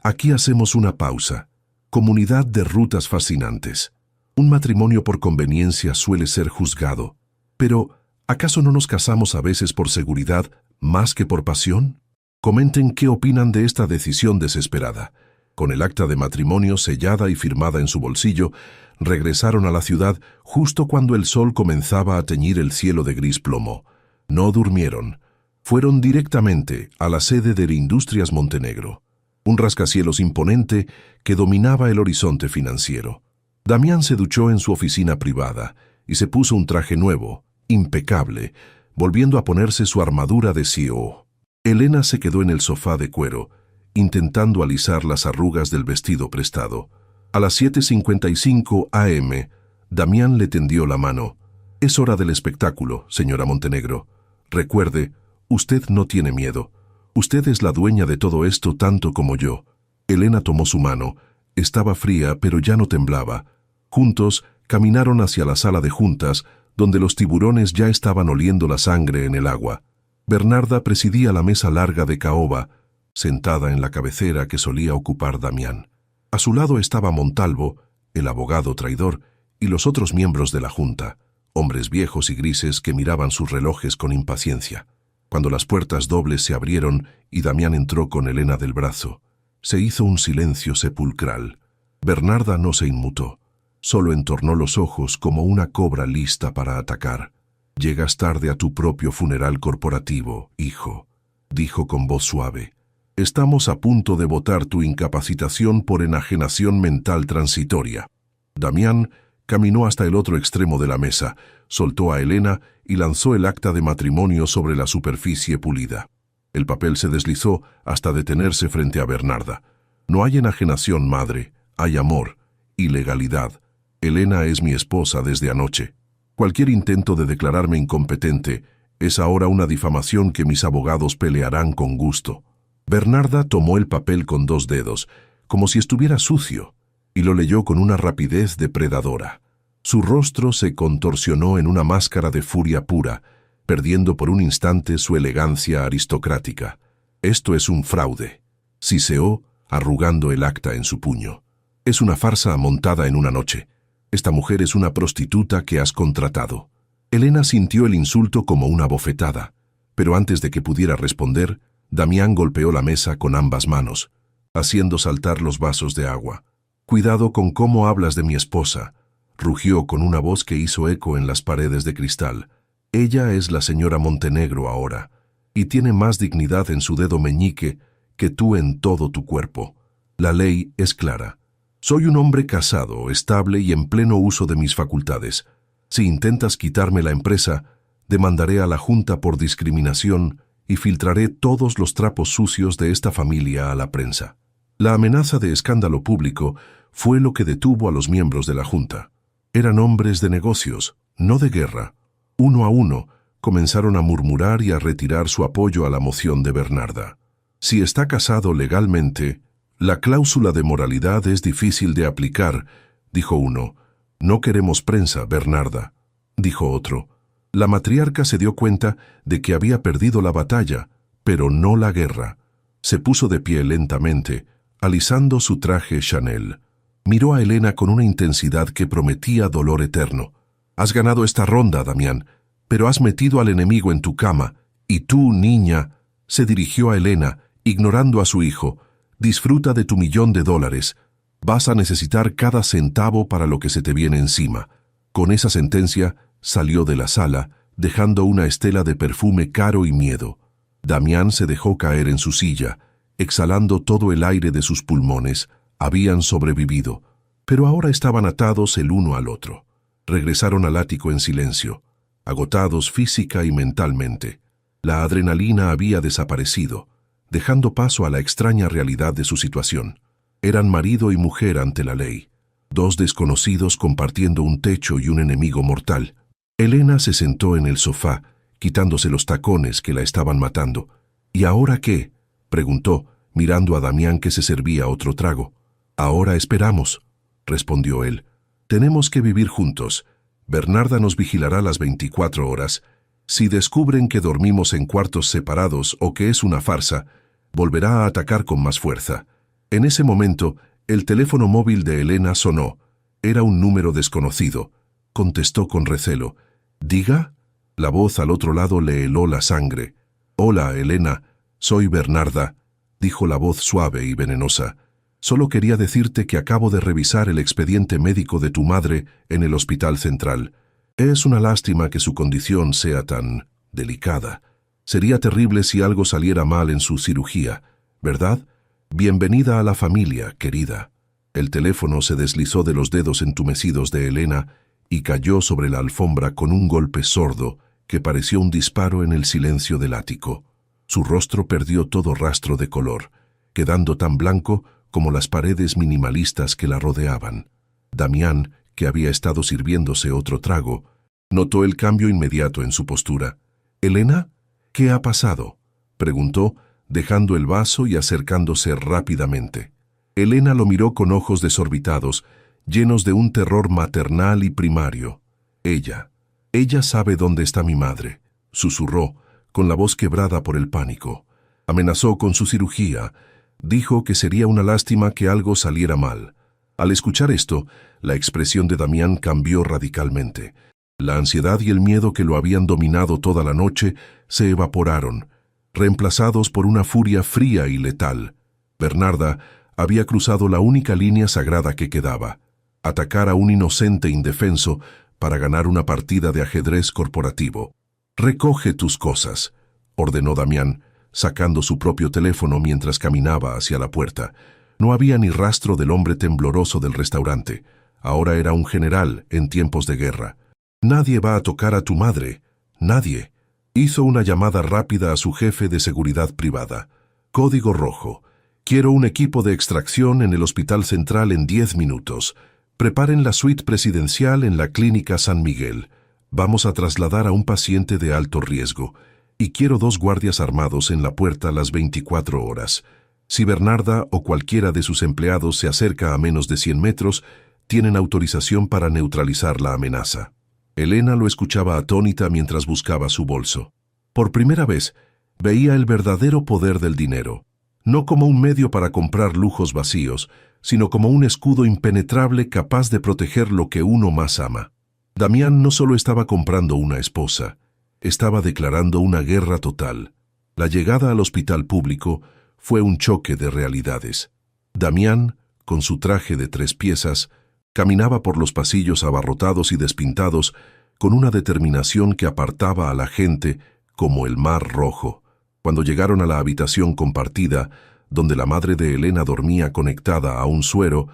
Aquí hacemos una pausa. Comunidad de rutas fascinantes. Un matrimonio por conveniencia suele ser juzgado. Pero, ¿acaso no nos casamos a veces por seguridad más que por pasión? Comenten qué opinan de esta decisión desesperada. Con el acta de matrimonio sellada y firmada en su bolsillo, regresaron a la ciudad justo cuando el sol comenzaba a teñir el cielo de gris plomo. No durmieron. Fueron directamente a la sede de Industrias Montenegro, un rascacielos imponente que dominaba el horizonte financiero. Damián se duchó en su oficina privada y se puso un traje nuevo, impecable, volviendo a ponerse su armadura de CEO. Elena se quedó en el sofá de cuero, intentando alisar las arrugas del vestido prestado. A las 7:55 am, Damián le tendió la mano. «Es hora del espectáculo, señora Montenegro. Recuerde, usted no tiene miedo. Usted es la dueña de todo esto tanto como yo». Elena tomó su mano. Estaba fría, pero ya no temblaba. Juntos caminaron hacia la sala de juntas, donde los tiburones ya estaban oliendo la sangre en el agua. Bernarda presidía la mesa larga de caoba, sentada en la cabecera que solía ocupar Damián. A su lado estaba Montalvo, el abogado traidor, y los otros miembros de la junta, hombres viejos y grises que miraban sus relojes con impaciencia. Cuando las puertas dobles se abrieron y Damián entró con Elena del brazo, se hizo un silencio sepulcral. Bernarda no se inmutó, solo entornó los ojos como una cobra lista para atacar. «Llegas tarde a tu propio funeral corporativo, hijo», dijo con voz suave. «Estamos a punto de votar tu incapacitación por enajenación mental transitoria». Damián caminó hasta el otro extremo de la mesa, soltó a Elena y lanzó el acta de matrimonio sobre la superficie pulida. El papel se deslizó hasta detenerse frente a Bernarda. «No hay enajenación, madre, hay amor y legalidad. Elena es mi esposa desde anoche. Cualquier intento de declararme incompetente es ahora una difamación que mis abogados pelearán con gusto». Bernarda tomó el papel con 2 dedos, como si estuviera sucio, y lo leyó con una rapidez depredadora. Su rostro se contorsionó en una máscara de furia pura, perdiendo por un instante su elegancia aristocrática. «Esto es un fraude», siseó, arrugando el acta en su puño. «Es una farsa montada en una noche. Esta mujer es una prostituta que has contratado». Elena sintió el insulto como una bofetada, pero antes de que pudiera responder, Damián golpeó la mesa con ambas manos, haciendo saltar los vasos de agua. «Cuidado con cómo hablas de mi esposa», rugió con una voz que hizo eco en las paredes de cristal. «Ella es la señora Montenegro ahora, y tiene más dignidad en su dedo meñique que tú en todo tu cuerpo». La ley es clara. Soy un hombre casado, estable y en pleno uso de mis facultades. Si intentas quitarme la empresa, demandaré a la Junta por discriminación y filtraré todos los trapos sucios de esta familia a la prensa. La amenaza de escándalo público fue lo que detuvo a los miembros de la Junta. Eran hombres de negocios, no de guerra. Uno a uno, comenzaron a murmurar y a retirar su apoyo a la moción de Bernarda. Si está casado legalmente, la cláusula de moralidad es difícil de aplicar, dijo uno. No queremos prensa, Bernarda, dijo otro. La matriarca se dio cuenta de que había perdido la batalla, pero no la guerra. Se puso de pie lentamente, alisando su traje Chanel. Miró a Elena con una intensidad que prometía dolor eterno. Has ganado esta ronda, Damián, pero has metido al enemigo en tu cama, y tú, niña, se dirigió a Elena, ignorando a su hijo. Disfruta de tu $1.000.000. Vas a necesitar cada centavo para lo que se te viene encima. Con esa sentencia, salió de la sala, dejando una estela de perfume caro y miedo. Damián se dejó caer en su silla, exhalando todo el aire de sus pulmones. Habían sobrevivido, pero ahora estaban atados el uno al otro. Regresaron al ático en silencio, agotados física y mentalmente. La adrenalina había desaparecido, dejando paso a la extraña realidad de su situación. Eran marido y mujer ante la ley, dos desconocidos compartiendo un techo y un enemigo mortal. Elena se sentó en el sofá, quitándose los tacones que la estaban matando. ¿Y ahora qué?, preguntó, mirando a Damián que se servía otro trago. Ahora esperamos, respondió él. Tenemos que vivir juntos. Bernarda nos vigilará las 24 horas. Si descubren que dormimos en cuartos separados o que es una farsa, volverá a atacar con más fuerza. En ese momento, el teléfono móvil de Elena sonó. Era un número desconocido. Contestó con recelo. ¿Diga? La voz al otro lado le heló la sangre. Hola, Elena, soy Bernarda, dijo la voz suave y venenosa. Solo quería decirte que acabo de revisar el expediente médico de tu madre en el Hospital Central. Es una lástima que su condición sea tan delicada. Sería terrible si algo saliera mal en su cirugía, ¿verdad? Bienvenida a la familia, querida. El teléfono se deslizó de los dedos entumecidos de Elena y cayó sobre la alfombra con un golpe sordo que pareció un disparo en el silencio del ático. Su rostro perdió todo rastro de color, quedando tan blanco como las paredes minimalistas que la rodeaban. Damián, que había estado sirviéndose otro trago, notó el cambio inmediato en su postura. «¿Elena? ¿Qué ha pasado?», preguntó, dejando el vaso y acercándose rápidamente. Elena lo miró con ojos desorbitados, llenos de un terror maternal y primario. Ella sabe dónde está mi madre», susurró, con la voz quebrada por el pánico. Amenazó con su cirugía. Dijo que sería una lástima que algo saliera mal. Al escuchar esto, la expresión de Damián cambió radicalmente. La ansiedad y el miedo que lo habían dominado toda la noche se evaporaron, reemplazados por una furia fría y letal. Bernarda había cruzado la única línea sagrada que quedaba: atacar a un inocente indefenso para ganar una partida de ajedrez corporativo. «Recoge tus cosas», ordenó Damián, sacando su propio teléfono mientras caminaba hacia la puerta. No había ni rastro del hombre tembloroso del restaurante. Ahora era un general en tiempos de guerra. «Nadie va a tocar a tu madre. Nadie». Hizo una llamada rápida a su jefe de seguridad privada. «Código rojo. Quiero un equipo de extracción en el Hospital Central en 10 minutos. Preparen la suite presidencial en la Clínica San Miguel. Vamos a trasladar a un paciente de alto riesgo. Y quiero 2 guardias armados en la puerta las 24 horas. Si Bernarda o cualquiera de sus empleados se acerca a menos de 100 metros, tienen autorización para neutralizar la amenaza». Elena lo escuchaba atónita mientras buscaba su bolso. Por primera vez, veía el verdadero poder del dinero, no como un medio para comprar lujos vacíos, sino como un escudo impenetrable capaz de proteger lo que uno más ama. Damián no solo estaba comprando una esposa, estaba declarando una guerra total. La llegada al hospital público fue un choque de realidades. Damián, con su traje de 3 piezas, caminaba por los pasillos abarrotados y despintados con una determinación que apartaba a la gente como el mar rojo. Cuando llegaron a la habitación compartida, donde la madre de Elena dormía conectada a un suero,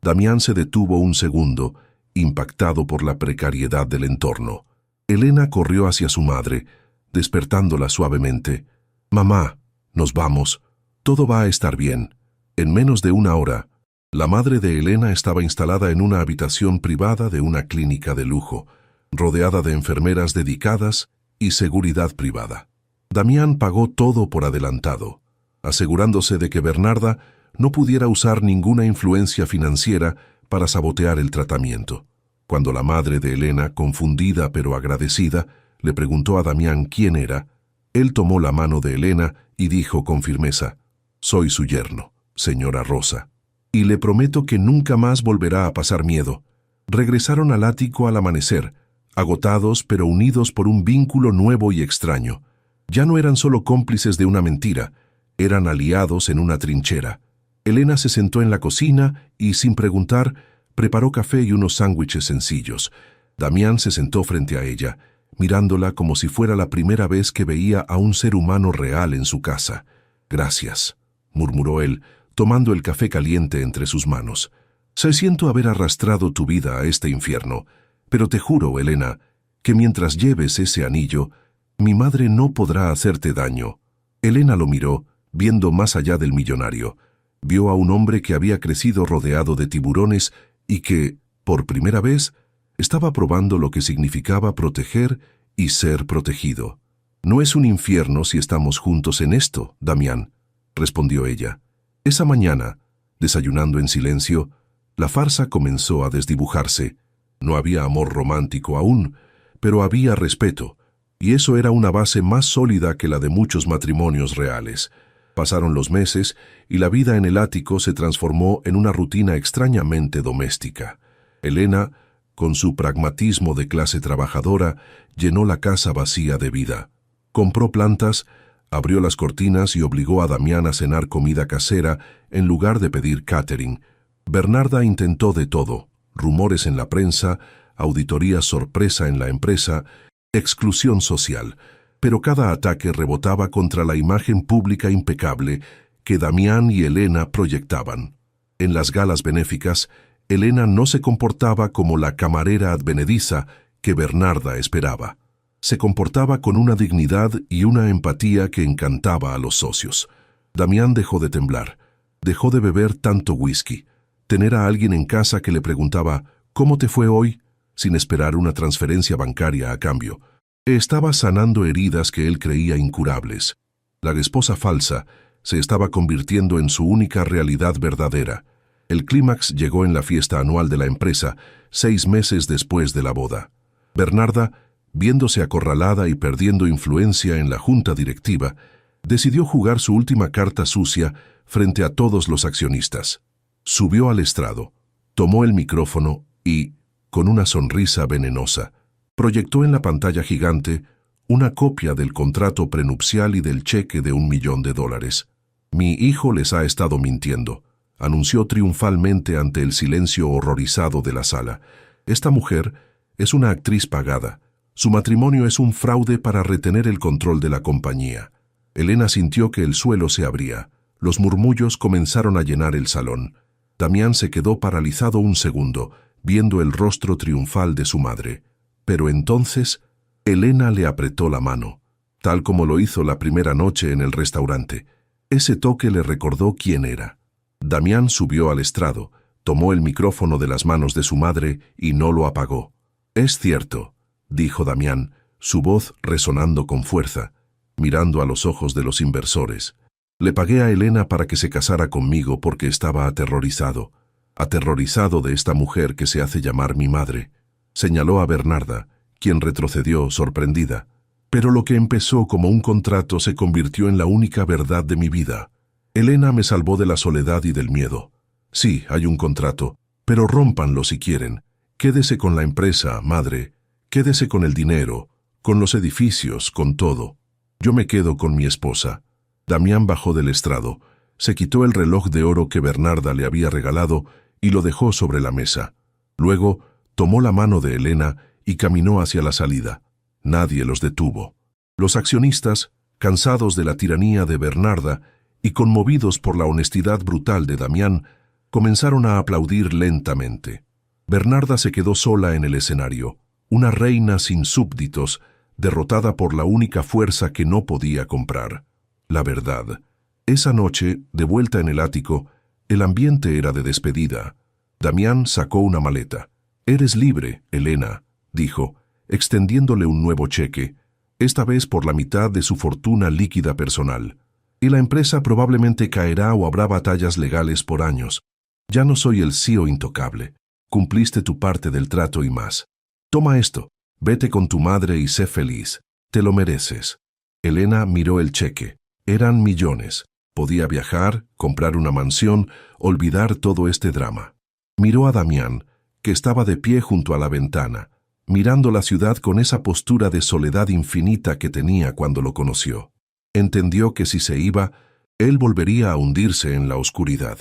Damián se detuvo un segundo, impactado por la precariedad del entorno. Elena corrió hacia su madre, despertándola suavemente. «Mamá, nos vamos. Todo va a estar bien». En menos de una hora, la madre de Elena estaba instalada en una habitación privada de una clínica de lujo, rodeada de enfermeras dedicadas y seguridad privada. Damián pagó todo por adelantado, asegurándose de que Bernarda no pudiera usar ninguna influencia financiera para sabotear el tratamiento. Cuando la madre de Elena, confundida pero agradecida, le preguntó a Damián quién era, él tomó la mano de Elena y dijo con firmeza: «Soy su yerno, señora Rosa, y le prometo que nunca más volverá a pasar miedo». Regresaron al ático al amanecer, agotados pero unidos por un vínculo nuevo y extraño. Ya no eran solo cómplices de una mentira, eran aliados en una trinchera. Elena se sentó en la cocina y, sin preguntar, preparó café y unos sándwiches sencillos. Damián se sentó frente a ella, mirándola como si fuera la primera vez que veía a un ser humano real en su casa. «Gracias», murmuró él, tomando el café caliente entre sus manos. «Siento haber arrastrado tu vida a este infierno, pero te juro, Elena, que mientras lleves ese anillo, mi madre no podrá hacerte daño». Elena lo miró, viendo más allá del millonario. Vio a un hombre que había crecido rodeado de tiburones y que, por primera vez, estaba probando lo que significaba proteger y ser protegido. «No es un infierno si estamos juntos en esto, Damián», respondió ella. Esa mañana, desayunando en silencio, la farsa comenzó a desdibujarse. No había amor romántico aún, pero había respeto, y eso era una base más sólida que la de muchos matrimonios reales. Pasaron los meses y la vida en el ático se transformó en una rutina extrañamente doméstica. Elena, con su pragmatismo de clase trabajadora, llenó la casa vacía de vida. Compró plantas, abrió las cortinas y obligó a Damián a cenar comida casera en lugar de pedir catering. Bernarda intentó de todo: rumores en la prensa, auditoría sorpresa en la empresa, exclusión social. Pero cada ataque rebotaba contra la imagen pública impecable que Damián y Elena proyectaban. En las galas benéficas, Elena no se comportaba como la camarera advenediza que Bernarda esperaba. Se comportaba con una dignidad y una empatía que encantaba a los socios. Damián dejó de temblar, dejó de beber tanto whisky, tener a alguien en casa que le preguntaba «¿Cómo te fue hoy?», sin esperar una transferencia bancaria a cambio. Estaba sanando heridas que él creía incurables. La esposa falsa se estaba convirtiendo en su única realidad verdadera. El clímax llegó en la fiesta anual de la empresa, 6 meses después de la boda. Bernarda, viéndose acorralada y perdiendo influencia en la junta directiva, decidió jugar su última carta sucia frente a todos los accionistas. Subió al estrado, tomó el micrófono y, con una sonrisa venenosa, proyectó en la pantalla gigante una copia del contrato prenupcial y del cheque de $1 millón. «Mi hijo les ha estado mintiendo», anunció triunfalmente ante el silencio horrorizado de la sala. «Esta mujer es una actriz pagada. Su matrimonio es un fraude para retener el control de la compañía». Elena sintió que el suelo se abría. Los murmullos comenzaron a llenar el salón. Damián se quedó paralizado un segundo, viendo el rostro triunfal de su madre. Pero entonces, Elena le apretó la mano, tal como lo hizo la primera noche en el restaurante. Ese toque le recordó quién era. Damián subió al estrado, tomó el micrófono de las manos de su madre y no lo apagó. «Es cierto», dijo Damián, su voz resonando con fuerza, mirando a los ojos de los inversores. «Le pagué a Elena para que se casara conmigo porque estaba aterrorizado de esta mujer que se hace llamar mi madre». Señaló a Bernarda, quien retrocedió sorprendida. «Pero lo que empezó como un contrato se convirtió en la única verdad de mi vida. Elena me salvó de la soledad y del miedo. Sí, hay un contrato, pero rómpanlo si quieren. Quédese con la empresa, madre. Quédese con el dinero, con los edificios, con todo. Yo me quedo con mi esposa». Damián bajó del estrado, se quitó el reloj de oro que Bernarda le había regalado y lo dejó sobre la mesa. Luego, tomó la mano de Elena y caminó hacia la salida. Nadie los detuvo. Los accionistas, cansados de la tiranía de Bernarda, y conmovidos por la honestidad brutal de Damián, comenzaron a aplaudir lentamente. Bernarda se quedó sola en el escenario, una reina sin súbditos, derrotada por la única fuerza que no podía comprar: la verdad. Esa noche, de vuelta en el ático, el ambiente era de despedida. Damián sacó una maleta. «Eres libre, Elena», dijo, extendiéndole un nuevo cheque, esta vez por la mitad de su fortuna líquida personal. «Y la empresa probablemente caerá o habrá batallas legales por años. Ya no soy el CEO intocable. Cumpliste tu parte del trato y más. Toma esto, vete con tu madre y sé feliz. Te lo mereces». Elena miró el cheque. Eran millones. Podía viajar, comprar una mansión, olvidar todo este drama. Miró a Damián, que estaba de pie junto a la ventana, mirando la ciudad con esa postura de soledad infinita que tenía cuando lo conoció. Entendió que si se iba, él volvería a hundirse en la oscuridad.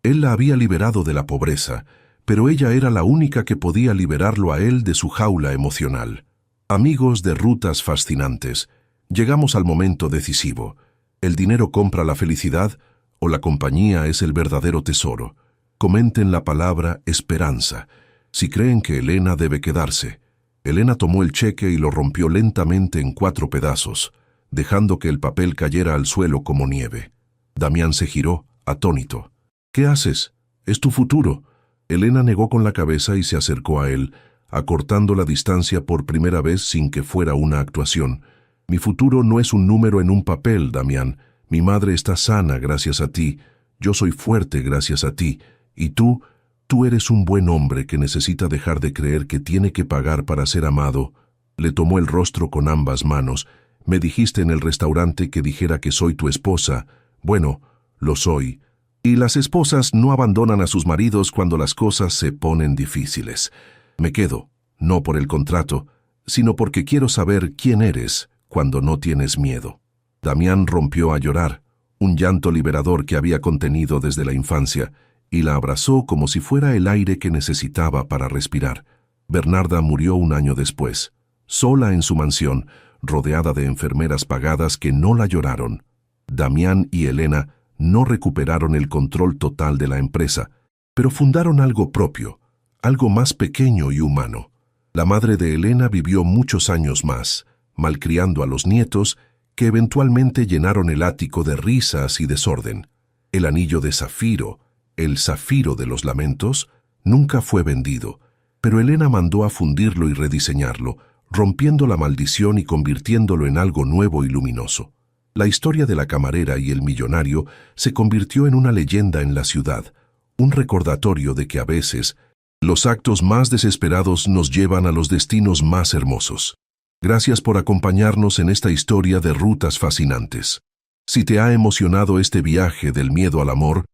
Él la había liberado de la pobreza, pero ella era la única que podía liberarlo a él de su jaula emocional. Amigos de Rutas Fascinantes, llegamos al momento decisivo. ¿El dinero compra la felicidad o la compañía es el verdadero tesoro? Comenten la palabra esperanza si creen que Elena debe quedarse. Elena tomó el cheque y lo rompió lentamente en 4 pedazos, dejando que el papel cayera al suelo como nieve. Damián se giró, atónito. «¿Qué haces? Es tu futuro». Elena negó con la cabeza y se acercó a él, acortando la distancia por primera vez sin que fuera una actuación. «Mi futuro no es un número en un papel, Damián. Mi madre está sana gracias a ti. Yo soy fuerte gracias a ti. Y tú eres un buen hombre que necesita dejar de creer que tiene que pagar para ser amado». Le tomó el rostro con ambas manos. «Me dijiste en el restaurante que dijera que soy tu esposa. Bueno, lo soy. Y las esposas no abandonan a sus maridos cuando las cosas se ponen difíciles. Me quedo, no por el contrato, sino porque quiero saber quién eres cuando no tienes miedo». Damián rompió a llorar, un llanto liberador que había contenido desde la infancia, y la abrazó como si fuera el aire que necesitaba para respirar. Bernarda murió un año después, sola en su mansión, rodeada de enfermeras pagadas que no la lloraron. Damián y Elena no recuperaron el control total de la empresa, pero fundaron algo propio, algo más pequeño y humano. La madre de Elena vivió muchos años más, malcriando a los nietos, que eventualmente llenaron el ático de risas y desorden. El anillo de zafiro, el zafiro de los lamentos, nunca fue vendido, pero Elena mandó a fundirlo y rediseñarlo, rompiendo la maldición y convirtiéndolo en algo nuevo y luminoso. La historia de la camarera y el millonario se convirtió en una leyenda en la ciudad, un recordatorio de que a veces los actos más desesperados nos llevan a los destinos más hermosos. Gracias por acompañarnos en esta historia de Rutas Fascinantes. Si te ha emocionado este viaje del miedo al amor,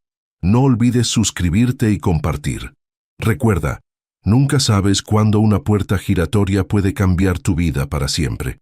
no olvides suscribirte y compartir. Recuerda, nunca sabes cuándo una puerta giratoria puede cambiar tu vida para siempre.